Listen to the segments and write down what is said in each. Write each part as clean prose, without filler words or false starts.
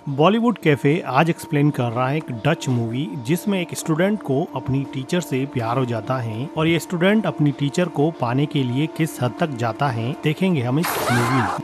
Bollywood cafe आज explain कर रहा है एक डच मूवी जिसमें एक स्टूडेंट को अपनी टीचर से प्यार हो जाता है और ये स्टूडेंट अपनी टीचर को पाने के लिए किस हद तक जाता है देखेंगे हम इस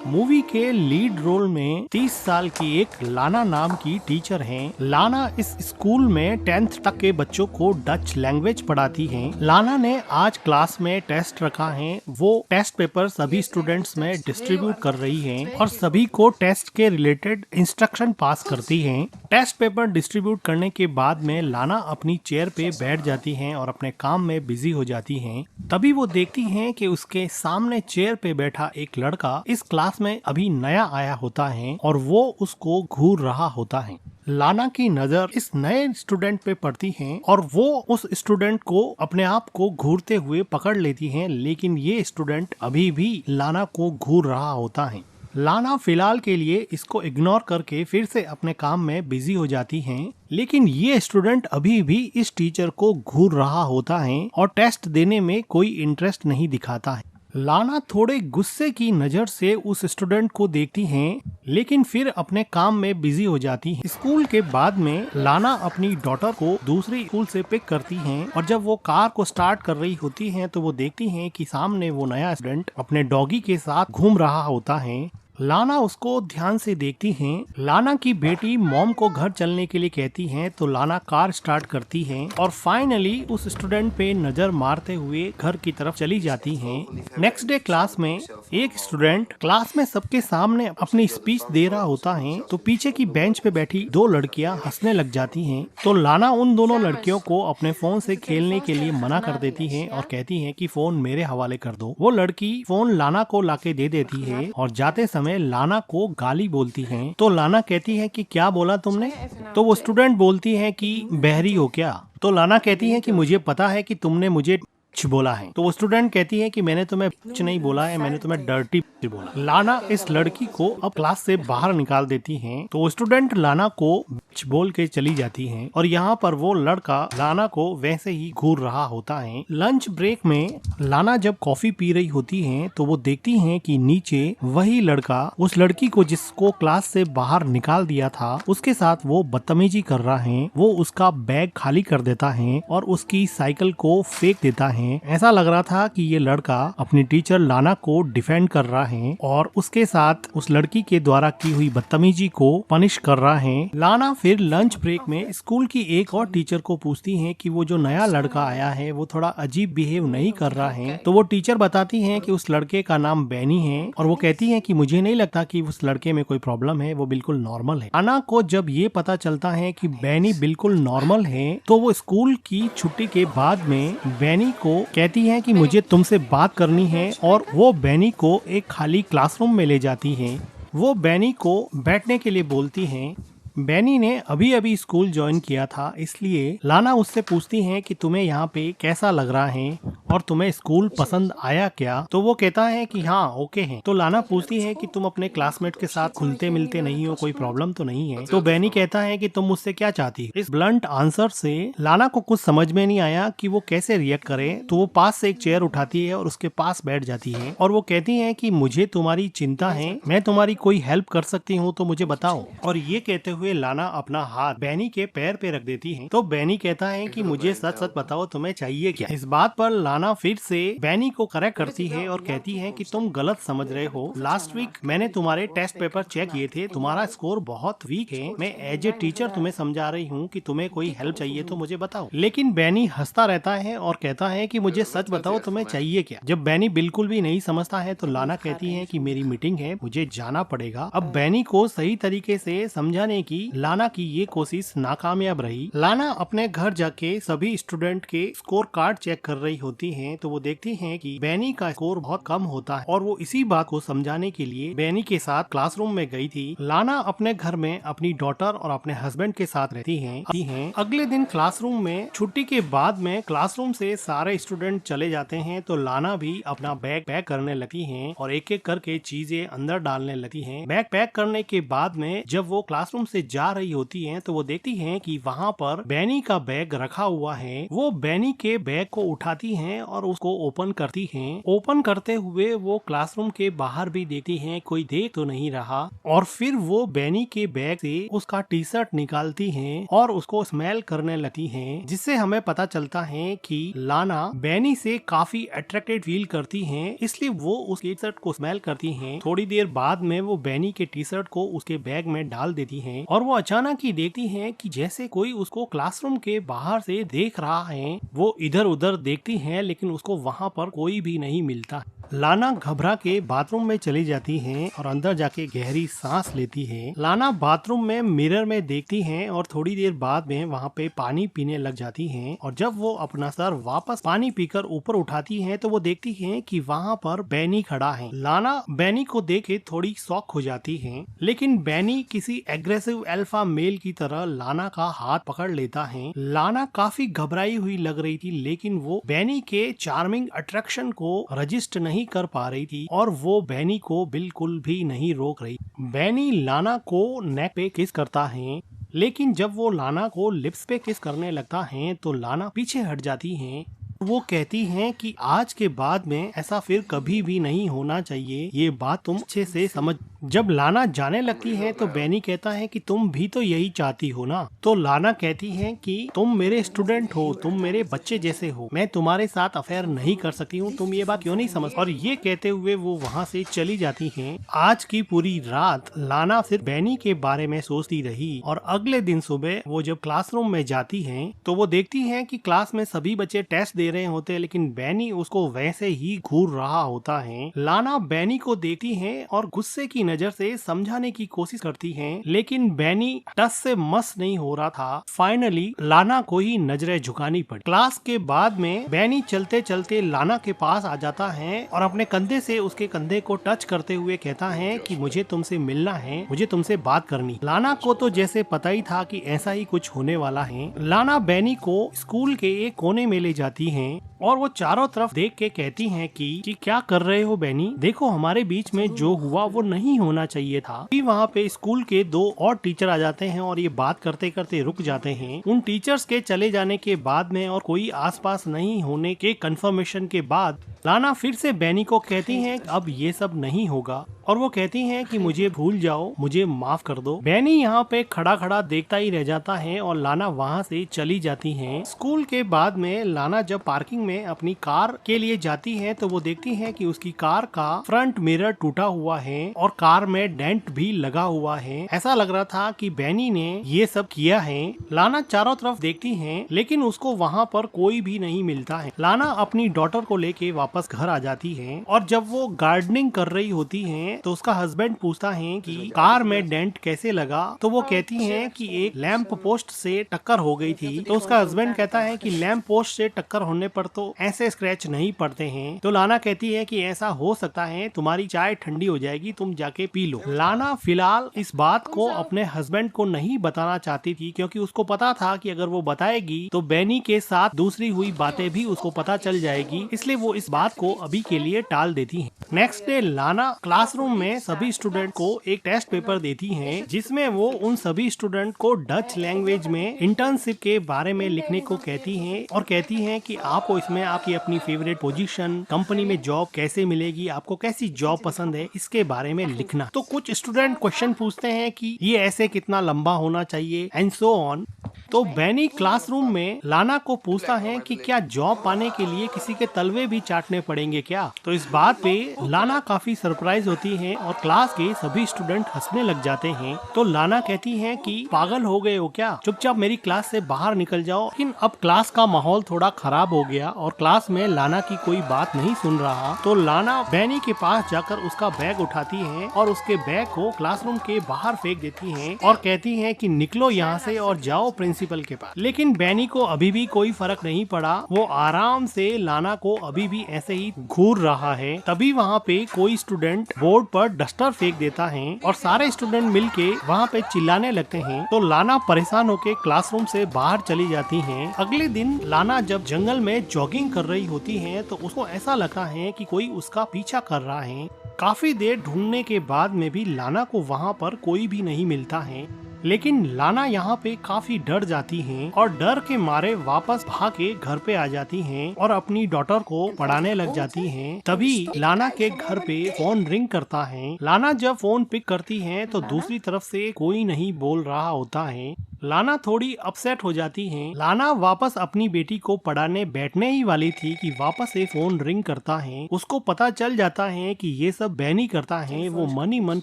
मूवी के लीड रोल में 30 साल की एक लाना नाम की टीचर है। लाना इस स्कूल में 10th तक के बच्चों को डच लैंग्वेज पढ़ाती है। लाना ने आज क्लास में टेस्ट रखा है। वो टेस्ट पेपर सभी स्टूडेंट्स में डिस्ट्रीब्यूट कर रही है और सभी को टेस्ट के रिलेटेड इंस्ट्रक्शन पास करती हैं। टेस्ट पेपर डिस्ट्रीब्यूट करने के बाद में लाना अपनी चेयर पे बैठ जाती हैं और अपने काम में बिजी हो जाती हैं। तभी वो देखती हैं कि उसके सामने चेयर पे बैठा एक लड़का इस क्लास में अभी नया आया होता है और वो उसको घूर रहा होता है। लाना की नजर इस नए स्टूडेंट पे पड़ती है और वो उस स्टूडेंट को अपने आप को घूरते हुए पकड़ लेती है, लेकिन ये स्टूडेंट अभी भी लाना को घूर रहा होता है। लाना फिलहाल के लिए इसको इग्नोर करके फिर से अपने काम में बिजी हो जाती हैं, लेकिन ये स्टूडेंट अभी भी इस टीचर को घूर रहा होता है और टेस्ट देने में कोई इंटरेस्ट नहीं दिखाता है। लाना थोड़े गुस्से की नजर से उस स्टूडेंट को देखती हैं, लेकिन फिर अपने काम में बिजी हो जाती है। स्कूल के बाद में लाना अपनी डॉटर को दूसरी स्कूल से पिक करती हैं और जब वो कार को स्टार्ट कर रही होती हैं तो वो देखती हैं कि सामने वो नया स्टूडेंट अपने डॉगी के साथ घूम रहा होता है। लाना उसको ध्यान से देखती हैं। लाना की बेटी मॉम को घर चलने के लिए कहती हैं तो लाना कार स्टार्ट करती है और फाइनली उस स्टूडेंट पे नजर मारते हुए घर की तरफ चली जाती हैं। नेक्स्ट डे क्लास में एक स्टूडेंट क्लास में सबके सामने अपनी स्पीच दे रहा होता है तो पीछे की बेंच पे बैठी दो लड़कियां हंसने लग जाती हैं। तो लाना उन दोनों लड़कियों को अपने फोन से खेलने के लिए मना कर देती है और कहती है कि फोन मेरे हवाले कर दो। वो लड़की फोन लाना को लाके दे देती है और जाते समय लाना को गाली बोलती हैं। तो लाना कहती है कि क्या बोला तुमने? तो वो स्टूडेंट बोलती है कि बहरी हो क्या? तो लाना कहती है कि मुझे पता है कि तुमने मुझे बोला है। तो वो स्टूडेंट कहती है कि मैंने तुम्हें कुछ नहीं बोला है, मैंने तुम्हें डर्टी बोला। लाना इस लड़की को अब क्लास से बाहर निकाल देती हैं। तो वो स्टूडेंट लाना को बोल के चली जाती हैं और यहाँ पर वो लड़का लाना को वैसे ही घूर रहा होता है। लंच ब्रेक में लाना जब कॉफी पी रही होती है तो वो देखती हैं कि नीचे वही लड़का उस लड़की को जिसको क्लास से बाहर निकाल दिया था उसके साथ वो बदतमीजी कर रहा है। वो उसका बैग खाली कर देता है और उसकी साइकिल को फेंक देता है। ऐसा लग रहा था कि ये लड़का अपनी टीचर लाना को डिफेंड कर रहा है और उसके साथ उस लड़की के द्वारा की हुई बदतमीजी को पनिश कर रहा है। लाना फिर लंच ब्रेक में स्कूल की एक और टीचर को पूछती है कि वो जो नया लड़का आया है वो थोड़ा अजीब बिहेव नहीं कर रहा है। तो वो टीचर बताती है कि उस लड़के का नाम बैनी है और वो कहती है कि मुझे नहीं लगता कि उस लड़के में कोई प्रॉब्लम है, वो बिल्कुल नॉर्मल है। लाना को जब ये पता चलता है कि बैनी बिल्कुल नॉर्मल है तो वो स्कूल की छुट्टी के बाद में बैनी को कहती है कि मुझे तुमसे बात करनी है और वो बैनी को एक खाली क्लासरूम में ले जाती है। वो बैनी को बैठने के लिए बोलती है। बैनी ने अभी अभी स्कूल ज्वाइन किया था, इसलिए लाना उससे पूछती है कि तुम्हें यहाँ पे कैसा लग रहा है और तुम्हें स्कूल पसंद आया क्या? तो वो कहता है कि हाँ ओके है। तो लाना पूछती है कि तुम अपने क्लासमेट के साथ खुलते मिलते नहीं हो, कोई प्रॉब्लम तो नहीं है? तो बैनी कहता है कि तुम मुझसे क्या चाहती हो? इस ब्लंट आंसर से लाना को कुछ समझ में नहीं आया कि वो कैसे रिएक्ट करे। तो वो पास से एक चेयर उठाती है और उसके पास बैठ जाती है और वो कहती है कि मुझे तुम्हारी चिंता है, मैं तुम्हारी कोई हेल्प कर सकती हूँ तो मुझे बताओ। और ये कहते हुए लाना अपना हाथ बैनी के पैर पे रख देती है। तो बैनी कहता है कि मुझे सच सच बताओ तुम्हें चाहिए क्या? इस बात पर लाना फिर से बैनी को करेक्ट करती है और कहती है कि तुम गलत समझ रहे हो। लास्ट वीक मैंने तुम्हारे टेस्ट पेपर चेक किए थे, तुम्हारा स्कोर बहुत वीक है। मैं एज ए टीचर तुम्हें समझा रही हूँ कि तुम्हें कोई हेल्प चाहिए तो मुझे बताओ। लेकिन बैनी हंसता रहता है और कहता है कि मुझे सच बताओ तुम्हें चाहिए क्या? जब बैनी बिल्कुल भी नहीं समझता है तो लाना कहती है कि मेरी मीटिंग है, मुझे जाना पड़ेगा। अब बैनी को सही तरीके से समझाने की लाना की ये कोशिश नाकामयाब रही। लाना अपने घर जाके सभी स्टूडेंट के स्कोर कार्ड चेक कर रही होती हैं तो वो देखती हैं कि बैनी का स्कोर बहुत कम होता है और वो इसी बात को समझाने के लिए बैनी के साथ क्लासरूम में गई थी। लाना अपने घर में अपनी डॉटर और अपने हस्बैंड के साथ रहती हैं। अगले दिन क्लासरूम में छुट्टी के बाद में क्लासरूम से सारे स्टूडेंट चले जाते हैं तो लाना भी अपना बैग पैक करने लगती है और एक एक करके चीजें अंदर डालने लगती है। बैग पैक करने के बाद में जब वो क्लासरूम से जा रही होती हैं तो वो देखती हैं कि वहाँ पर बैनी का बैग रखा हुआ है। वो बैनी के बैग को उठाती हैं और उसको ओपन करती हैं। ओपन करते हुए वो क्लासरूम के बाहर भी देखती हैं कोई देख तो नहीं रहा, और फिर वो बैनी के बैग से उसका टी शर्ट निकालती हैं और उसको स्मेल करने लगती हैं, जिससे हमें पता चलता है कि लाना बैनी से काफी अट्रैक्टेड फील करती हैं, इसलिए वो उस टी शर्ट को स्मेल करती हैं। थोड़ी देर बाद में वो बैनी के टी शर्ट को उसके बैग में डाल देती हैं और वो अचानक ही देखती हैं कि जैसे कोई उसको क्लासरूम के बाहर से देख रहा है। वो इधर उधर देखती हैं लेकिन उसको वहाँ पर कोई भी नहीं मिलता। लाना घबरा के बाथरूम में चली जाती हैं और अंदर जाके गहरी सांस लेती है। लाना बाथरूम में मिरर में देखती हैं और थोड़ी देर बाद में वहाँ पे पानी पीने लग जाती हैं, और जब वो अपना सर वापस पानी पीकर ऊपर उठाती हैं तो वो देखती हैं कि वहाँ पर बैनी खड़ा है। लाना बैनी को देख के थोड़ी शॉक हो जाती है, लेकिन बैनी किसी एग्रेसिव अल्फा मेल की तरह लाना का हाथ पकड़ लेता है। लाना काफी घबराई हुई लग रही थी, लेकिन वो बैनी के चार्मिंग अट्रैक्शन को रजिस्ट नहीं कर पा रही थी और वो बैनी को बिल्कुल भी नहीं रोक रही। बैनी लाना को नेक पे किस करता है, लेकिन जब वो लाना को लिप्स पे किस करने लगता है तो लाना पीछे हट जाती है। वो कहती हैं कि आज के बाद में ऐसा फिर कभी भी नहीं होना चाहिए, ये बात तुम अच्छे से समझ। जब लाना जाने लगती है तो बैनी कहता है कि तुम भी तो यही चाहती हो ना। तो लाना कहती है कि तुम मेरे स्टूडेंट हो, तुम मेरे बच्चे जैसे हो, मैं तुम्हारे साथ अफेयर नहीं कर सकती हूँ, तुम ये बात क्यों नहीं समझ। और ये कहते हुए वो वहाँ से चली जाती हैं। आज की पूरी रात लाना सिर्फ बैनी के बारे में सोचती रही, और अगले दिन सुबह वो जब क्लासरूम में जाती है तो वो देखती है कि क्लास में सभी बच्चे टेस्ट दे रहे होते हैं, लेकिन बैनी उसको वैसे ही घूर रहा होता है। लाना बैनी को देखती है और गुस्से की नजर से समझाने की कोशिश करती है, लेकिन बैनी टस से मस नहीं हो रहा था। फाइनली लाना को ही नजरें झुकानी पड़ी। क्लास के बाद में बैनी चलते चलते लाना के पास आ जाता है और अपने कंधे से उसके कंधे को टच करते हुए कहता है कि मुझे तुमसे मिलना है, मुझे तुमसे बात करनी। लाना को तो जैसे पता ही था कि ऐसा ही कुछ होने वाला है। लाना बैनी को स्कूल के एक कोने में ले जाती है और वो चारों तरफ देख के कहती हैं कि क्या कर रहे हो बैनी, देखो हमारे बीच में जो हुआ वो नहीं होना चाहिए था। फिर वहाँ पे स्कूल के दो और टीचर आ जाते हैं और ये बात करते करते रुक जाते हैं। उन टीचर्स के चले जाने के बाद में और कोई आसपास नहीं होने के कंफर्मेशन के बाद लाना फिर से बैनी को कहती हैं अब ये सब नहीं होगा, और वो कहती हैं कि मुझे भूल जाओ, मुझे माफ कर दो। बैनी यहाँ पे खड़ा खड़ा देखता ही रह जाता है और लाना वहाँ से चली जाती है। स्कूल के बाद में लाना जब पार्किंग में अपनी कार के लिए जाती है तो वो देखती है कि उसकी कार का फ्रंट मिरर टूटा हुआ है और कार में डेंट भी लगा हुआ है। ऐसा लग रहा था कि बैनी ने ये सब किया है। लाना चारों तरफ देखती है लेकिन उसको वहाँ पर कोई भी नहीं मिलता है। लाना अपनी डॉटर को लेके वापस घर आ जाती है और जब वो गार्डनिंग कर रही होती है तो उसका हस्बैंड पूछता है कि कार में डेंट कैसे लगा, तो वो कहती है कि एक लैंप पोस्ट से टक्कर हो गई थी। तो उसका हस्बैंड कहता है कि लैंप पोस्ट से टक्कर होने पर तो ऐसे स्क्रैच नहीं पड़ते हैं। तो लाना कहती है कि ऐसा हो सकता है, तुम्हारी चाय ठंडी हो जाएगी, तुम जाके पी लो। लाना फिलहाल इस बात को अपने हस्बैंड को नहीं बताना चाहती थी क्योंकि उसको पता था कि अगर वो बताएगी तो बैनी के साथ दूसरी हुई बातें भी उसको पता चल जाएगी, इसलिए वो इस बात को अभी के लिए टाल देती है। नेक्स्ट डे लाना क्लासरूम में सभी स्टूडेंट को एक टेस्ट पेपर देती हैं जिसमें वो उन सभी स्टूडेंट को डच लैंग्वेज में इंटर्नशिप के बारे में लिखने को कहती हैं और कहती हैं कि आपको इसमें आपकी अपनी फेवरेट पोजीशन, कंपनी में जॉब कैसे मिलेगी, आपको कैसी जॉब पसंद है, इसके बारे में लिखना। तो कुछ स्टूडेंट क्वेश्चन पूछते हैं कि ये ऐसे कितना लंबा होना चाहिए एंड सो ऑन। तो बैनी क्लासरूम में लाना को पूछता है कि क्या जॉब पाने के लिए किसी के तलवे भी चाटने पड़ेंगे क्या। तो इस बात पे लाना काफी सरप्राइज होती है और क्लास के सभी स्टूडेंट हंसने लग जाते हैं। तो लाना कहती है कि पागल हो गए हो क्या, चुपचाप मेरी क्लास से बाहर निकल जाओ। लेकिन अब क्लास का माहौल थोड़ा खराब हो गया और क्लास में लाना की कोई बात नहीं सुन रहा। तो लाना बैनी के पास जाकर उसका बैग उठाती है और उसके बैग को क्लासरूम के बाहर फेंक देती है और कहती है कि निकलो यहाँ से और जाओ प्रिंसिपल के पास। लेकिन बैनी को अभी भी कोई फर्क नहीं पड़ा, वो आराम से लाना को अभी भी ऐसे ही घूर रहा है। तभी वहाँ पे कोई स्टूडेंट बोर्ड पर डस्टर फेंक देता है और सारे स्टूडेंट मिलके वहाँ पे चिल्लाने लगते हैं। तो लाना परेशान होके क्लासरूम से बाहर चली जाती है। अगले दिन लाना जब जंगल में जॉगिंग कर रही होती है तो उसको ऐसा लगता है कि कोई उसका पीछा कर रहा है। काफी देर ढूंढने के बाद में भी लाना को वहाँ पर कोई भी नहीं मिलता है। लेकिन लाना यहाँ पे काफी डर जाती हैं और डर के मारे वापस भाग के घर पे आ जाती हैं और अपनी डॉटर को पढ़ाने लग जाती हैं। तभी लाना के घर पे फोन रिंग करता है। लाना जब फोन पिक करती है तो दूसरी तरफ से कोई नहीं बोल रहा होता है। लाना थोड़ी अपसेट हो जाती है। लाना वापस अपनी बेटी को पढ़ाने बैठने ही वाली थी कि वापस से फोन रिंग करता है। उसको पता चल जाता है कि ये सब बैनी करता है। वो मन ही मन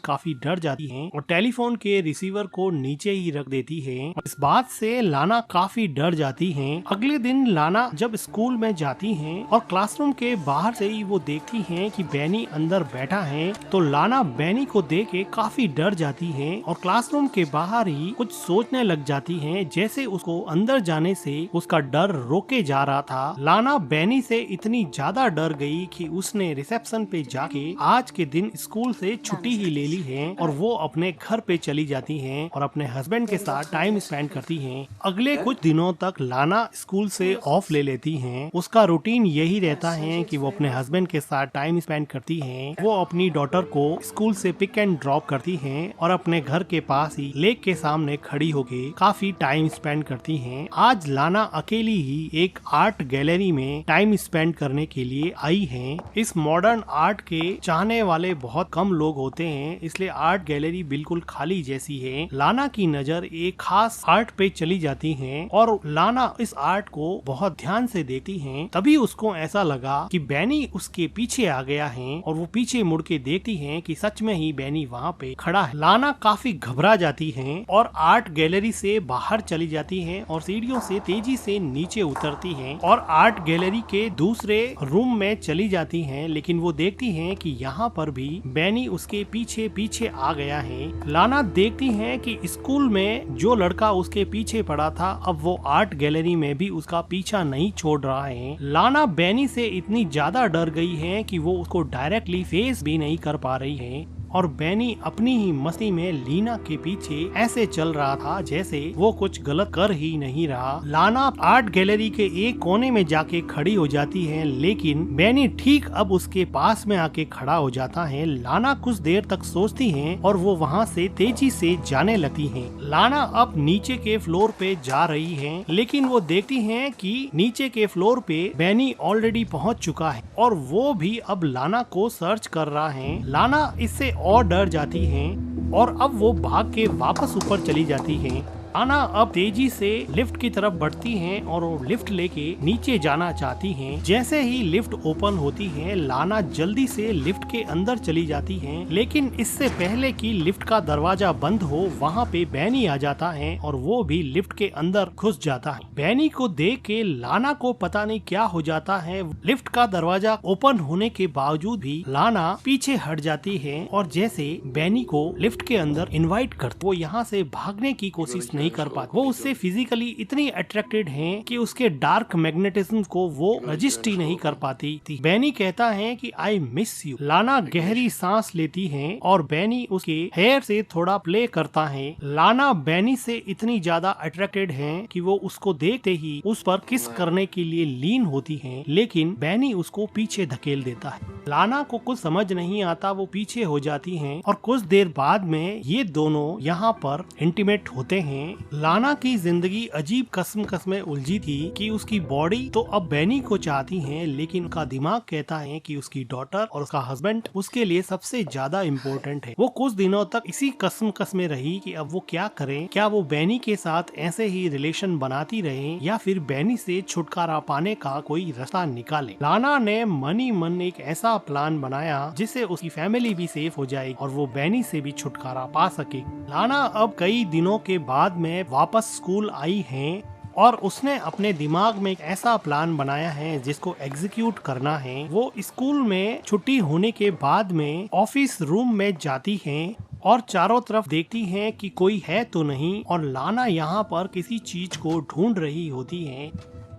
काफी डर जाती है और टेलीफोन के रिसीवर को नीचे ही रख देती है। इस बात से लाना काफी डर जाती है। अगले दिन लाना जब स्कूल में जाती है और क्लासरूम के बाहर से ही वो देखती है कि बैनी अंदर बैठा है, तो लाना बैनी को देख के काफी डर जाती है और क्लासरूम के बाहर ही कुछ सोचने लग जाती है, जैसे उसको अंदर जाने से उसका डर रोके जा रहा था। लाना बैनी से इतनी ज्यादा डर गई कि उसने रिसेप्शन पे जाके आज के दिन स्कूल से छुट्टी ही ले ली है और वो अपने घर पे चली जाती है और अपने हस्बैंड के साथ टाइम स्पेंड करती है। अगले कुछ दिनों तक लाना स्कूल से ऑफ ले लेती है। उसका रूटीन यही रहता है कि वो अपने हस्बैंड के साथ टाइम स्पेंड करती है। वो अपनी डॉटर को स्कूल से पिक एंड ड्रॉप करती है और अपने घर के पास ही लेक के सामने खड़ी होके काफी टाइम स्पेंड करती हैं। आज लाना अकेली ही एक आर्ट गैलरी में टाइम स्पेंड करने के लिए आई है। इस मॉडर्न आर्ट के चाहने वाले बहुत कम लोग होते हैं, इसलिए आर्ट गैलरी बिल्कुल खाली जैसी है। लाना की नजर एक खास आर्ट पे चली जाती है और लाना इस आर्ट को बहुत ध्यान से देखती है। तभी उसको ऐसा लगा कि बैनी उसके पीछे आ गया है और वो पीछे मुड़ के देखती है कि सच में ही बैनी वहाँ पे खड़ा है। लाना काफी घबरा जाती है और आर्ट गैलरी से बाहर चली जाती है और सीढ़ियों से तेजी से नीचे उतरती है और आर्ट गैलरी के दूसरे रूम में चली जाती है। लेकिन वो देखती है कि यहाँ पर भी बैनी उसके पीछे पीछे आ गया है। लाना देखती है कि स्कूल में जो लड़का उसके पीछे पड़ा था, अब वो आर्ट गैलरी में भी उसका पीछा नहीं छोड़ रहा है। लाना बैनी से इतनी ज्यादा डर गई है कि वो उसको डायरेक्टली फेस भी नहीं कर पा रही है और बैनी अपनी ही मस्ती में लीना के पीछे ऐसे चल रहा था जैसे वो कुछ गलत कर ही नहीं रहा। लाना आर्ट गैलरी के एक कोने में जाके खड़ी हो जाती है, लेकिन बैनी ठीक अब उसके पास में आके खड़ा हो जाता है। लाना कुछ देर तक सोचती है और वो वहाँ से तेजी से जाने लगती है। लाना अब नीचे के फ्लोर पे जा रही है, लेकिन वो देखती है कि नीचे के फ्लोर पे बैनी ऑलरेडी पहुँच चुका है और वो भी अब लाना को सर्च कर रहा है। लाना इससे और डर जाती हैं और अब वो भाग के वापस ऊपर चली जाती हैं। लाना अब तेजी से लिफ्ट की तरफ बढ़ती हैं और वो लिफ्ट लेके नीचे जाना चाहती हैं। जैसे ही लिफ्ट ओपन होती है, लाना जल्दी से लिफ्ट के अंदर चली जाती है, लेकिन इससे पहले कि लिफ्ट का दरवाजा बंद हो, वहाँ पे बैनी आ जाता है और वो भी लिफ्ट के अंदर घुस जाता है। बैनी को देख के लाना को पता नहीं क्या हो जाता है। लिफ्ट का दरवाजा ओपन होने के बावजूद भी लाना पीछे हट जाती है और जैसे बैनी को लिफ्ट के अंदर इनवाइट कर, वो यहाँ से भागने की कोशिश नहीं कर पाती। वो उससे फिजिकली इतनी अट्रैक्टेड हैं कि उसके डार्क मैग्नेटिज्म को वो रजिस्ट ही नहीं कर पाती थी। बैनी कहता है कि आई मिस यू। लाना गहरी सांस लेती है और बैनी उसके हेयर से थोड़ा प्ले करता है। लाना बैनी से इतनी ज्यादा अट्रैक्टेड है कि वो उसको देखते ही उस पर किस करने के लिए लीन होती है, लेकिन बैनी उसको पीछे धकेल देता है। लाना को कुछ समझ नहीं आता, वो पीछे हो जाती हैं और कुछ देर बाद में ये दोनों यहाँ पर इंटीमेट होते हैं। लाना की जिंदगी अजीब कस्म में उलझी थी कि उसकी बॉडी तो अब बैनी को चाहती है, लेकिन उसका दिमाग कहता है कि उसकी डॉटर और उसका हस्बैंड उसके लिए सबसे ज्यादा इम्पोर्टेंट है। वो कुछ दिनों तक इसी कस्म में रही कि अब वो क्या करे। क्या वो बैनी के साथ ऐसे ही रिलेशन बनाती रहे या फिर बैनी से छुटकारा पाने का कोई रास्ता निकाले। लाना ने मन ही मन एक ऐसा प्लान बनाया जिससे उसकी फैमिली भी सेफ हो जाएगी और वो बैनी से भी छुटकारा पा सके। लाना अब कई दिनों के बाद में वापस स्कूल आई है और उसने अपने दिमाग में एक ऐसा प्लान बनाया है जिसको एग्जीक्यूट करना है। वो स्कूल में छुट्टी होने के बाद में ऑफिस रूम में जाती है और चारों तरफ देखती हैं कि कोई है तो नहीं, और लाना यहाँ पर किसी चीज को ढूंढ रही होती है।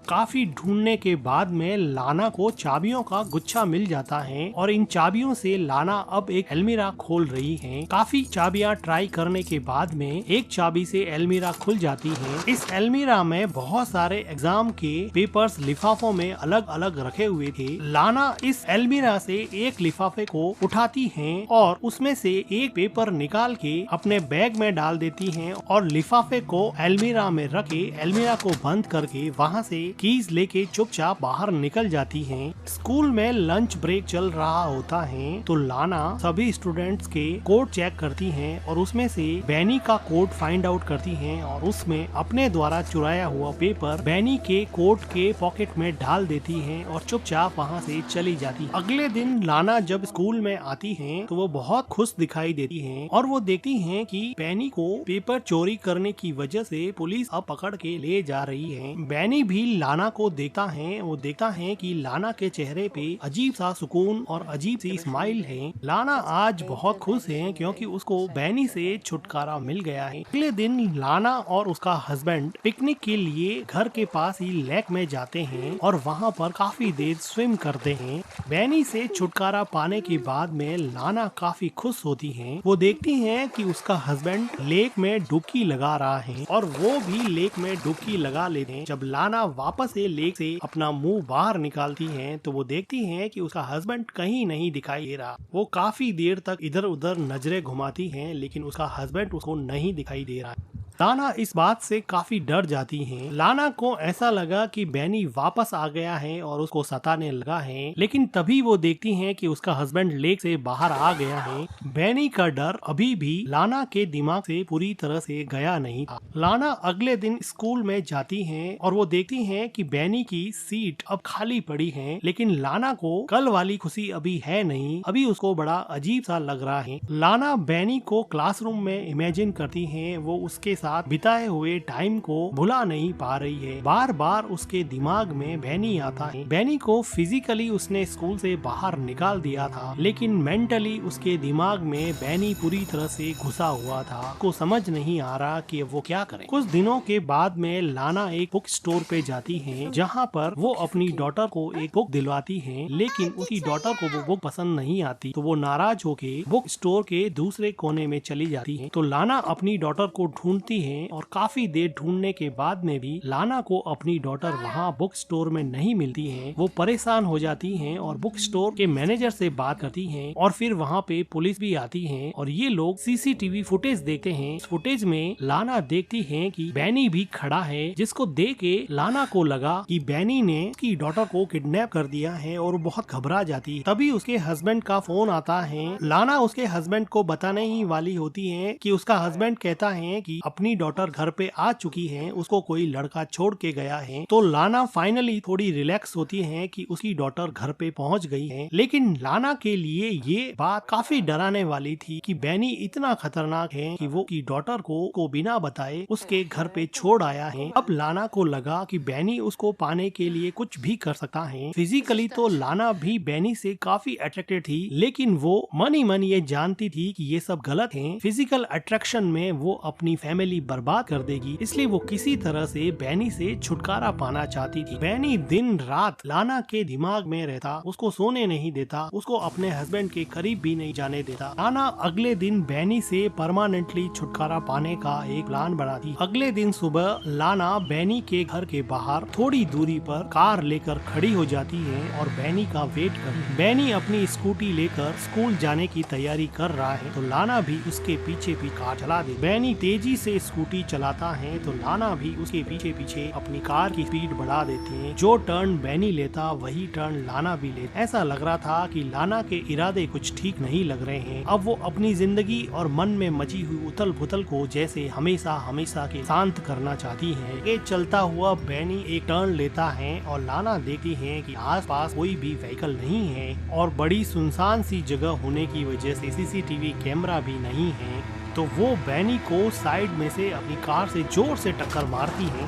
काफी ढूंढने के बाद में लाना को चाबियों का गुच्छा मिल जाता है और इन चाबियों से लाना अब एक अलमीरा खोल रही है। काफी चाबियां ट्राई करने के बाद में एक चाबी से अलमीरा खुल जाती है। इस अलमीरा में बहुत सारे एग्जाम के पेपर्स लिफाफों में अलग अलग रखे हुए थे। लाना इस अलमीरा से एक लिफाफे को उठाती है और उसमें से एक पेपर निकाल के अपने बैग में डाल देती है और लिफाफे को अलमीरा में रख के अलमीरा को बंद करके वहाँ से कीज लेके चुपचाप बाहर निकल जाती है। स्कूल में लंच ब्रेक चल रहा होता है तो लाना सभी स्टूडेंट्स के कोड चेक करती है और उसमें से बैनी का कोड फाइंड आउट करती है और उसमें अपने द्वारा चुराया हुआ पेपर बैनी के कोट के पॉकेट में डाल देती है और चुपचाप वहाँ से चली जाती है। अगले दिन लाना जब स्कूल में आती है तो वो बहुत खुश दिखाई देती है और वो देखती है कि बैनी को पेपर चोरी करने की वजह से पुलिस अब पकड़ के ले जा रही है। बैनी भी लाना को देखता है। वो देखता है कि लाना के चेहरे पे अजीब सा सुकून और अजीब सी स्माइल है। लाना आज बहुत खुश है क्योंकि उसको बैनी से छुटकारा मिल गया है। अगले दिन लाना और उसका हस्बैंड पिकनिक के लिए घर के पास ही लेक में जाते हैं और वहाँ पर काफी देर स्विम करते हैं। बैनी से छुटकारा पाने के बाद में लाना काफी खुश होती है। वो देखती है कि उसका हस्बैंड लेक में डुबकी लगा रहा है और वो भी लेक में डुबकी लगा लेते हैं। जब लाना वापस से लेक से अपना मुंह बाहर निकालती है तो वो देखती है कि उसका हस्बैंड कहीं नहीं दिखाई दे रहा। वो काफी देर तक इधर उधर नजरें घुमाती है लेकिन उसका हस्बैंड उसको नहीं दिखाई दे रहा है। लाना इस बात से काफी डर जाती है। लाना को ऐसा लगा कि बैनी वापस आ गया है और उसको सताने लगा है, लेकिन तभी वो देखती है कि उसका हस्बैंड लेक से बाहर आ गया है। बैनी का डर अभी भी लाना के दिमाग से पूरी तरह से गया नहीं था। लाना अगले दिन स्कूल में जाती है और वो देखती है कि बैनी की सीट अब खाली पड़ी है, लेकिन लाना को कल वाली खुशी अभी है नहीं। अभी उसको बड़ा अजीब सा लग रहा है। लाना बैनी को क्लासरूम में इमेजिन करती है। वो उसके साथ बिताए हुए टाइम को भुला नहीं पा रही है। बार बार उसके दिमाग में बैनी आता है। बैनी को फिजिकली उसने स्कूल से बाहर निकाल दिया था, लेकिन मेंटली उसके दिमाग में बैनी पूरी तरह से घुसा हुआ था। को समझ नहीं आ रहा कि वो क्या करे। कुछ दिनों के बाद में लाना एक बुक स्टोर पे जाती है, जहाँ पर वो अपनी डॉटर को एक बुक दिलवाती है, लेकिन उसकी डॉटर को वो बुक पसंद नहीं आती। तो वो नाराज होके बुक स्टोर के दूसरे कोने में चली जाती है। तो लाना अपनी डॉटर को ढूंढती है और काफी देर ढूंढने के बाद में भी लाना को अपनी डॉटर वहाँ बुक स्टोर में नहीं मिलती है। वो परेशान हो जाती है और बुक स्टोर के मैनेजर से बात करती है और फिर वहाँ पे पुलिस भी आती है और ये लोग सीसीटीवी फुटेज देखते हैं। इस फुटेज में लाना देखती है कि बैनी भी खड़ा है, जिसको देख के लाना को लगा कि बैनी ने उसकी डॉटर को किडनैप कर दिया है और बहुत घबरा जाती है। तभी उसके हस्बैंड का फोन आता है। लाना उसके हस्बैंड को बताने ही वाली होती है कि उसका हस्बैंड कहता है कि अपनी डॉटर घर पे आ चुकी है, उसको कोई लड़का छोड़ के गया है। तो लाना फाइनली थोड़ी रिलैक्स होती है कि उसकी डॉटर घर पे पहुंच गई है, लेकिन लाना के लिए ये बात काफी डराने वाली थी कि बैनी इतना खतरनाक है कि वो की डॉटर को बिना बताए उसके घर पे छोड़ आया है। अब लाना को लगा कि बैनी उसको पाने के लिए कुछ भी कर सकता है। फिजिकली तो लाना भी बैनी से काफी अट्रैक्टेड थी, लेकिन वो मन ही मन ये जानती थी कि ये सब गलत है। फिजिकल अट्रैक्शन में वो अपनी फैमिली बर्बाद कर देगी, इसलिए वो किसी तरह से बैनी से छुटकारा पाना चाहती थी। बैनी दिन रात लाना के दिमाग में रहता, उसको सोने नहीं देता, उसको अपने हस्बैंड के करीब भी नहीं जाने देता। लाना अगले दिन बैनी से परमानेंटली छुटकारा पाने का एक प्लान बनाती। अगले दिन सुबह लाना बैनी के घर के बाहर थोड़ी दूरी पर कार लेकर खड़ी हो जाती है और बैनी का वेट कर। बैनी अपनी स्कूटी लेकर स्कूल जाने की तैयारी कर रहा है तो लाना भी उसके पीछे कार चला दे। बैनी तेजी से स्कूटी चलाता है तो लाना भी उसके पीछे पीछे अपनी कार की स्पीड बढ़ा देती है। जो टर्न बैनी लेता वही टर्न लाना भी लेता। ऐसा लग रहा था कि लाना के इरादे कुछ ठीक नहीं लग रहे हैं। अब वो अपनी जिंदगी और मन में मची हुई उथल पुथल को जैसे हमेशा हमेशा के शांत करना चाहती है। ये चलता हुआ बैनी एक टर्न लेता है और लाना देखती है कि आसपास कोई भी व्हीकल नहीं है और बड़ी सुनसान सी जगह होने की वजह से सीसीटीवी कैमरा भी नहीं है। तो वो बैनी को साइड में से अपनी कार से जोर से टक्कर मारती है,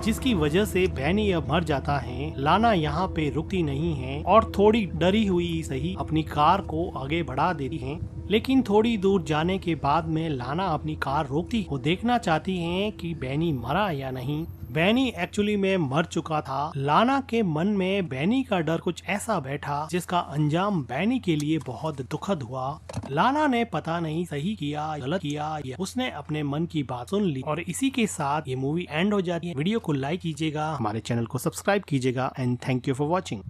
जिसकी वजह से बैनी अब मर जाता है। लाना यहाँ पे रुकती नहीं है और थोड़ी डरी हुई सही अपनी कार को आगे बढ़ा देती है, लेकिन थोड़ी दूर जाने के बाद में लाना अपनी कार रोकती। वो देखना चाहती है कि बैनी मरा या नहीं। बैनी एक्चुअली में मर चुका था। लाना के मन में बैनी का डर कुछ ऐसा बैठा जिसका अंजाम बैनी के लिए बहुत दुखद हुआ। लाना ने पता नहीं सही किया गलत किया, या उसने अपने मन की बात सुन ली। और इसी के साथ ये मूवी एंड हो जाती है। वीडियो को लाइक कीजिएगा, हमारे चैनल को सब्सक्राइब कीजिएगा and thank you for watching.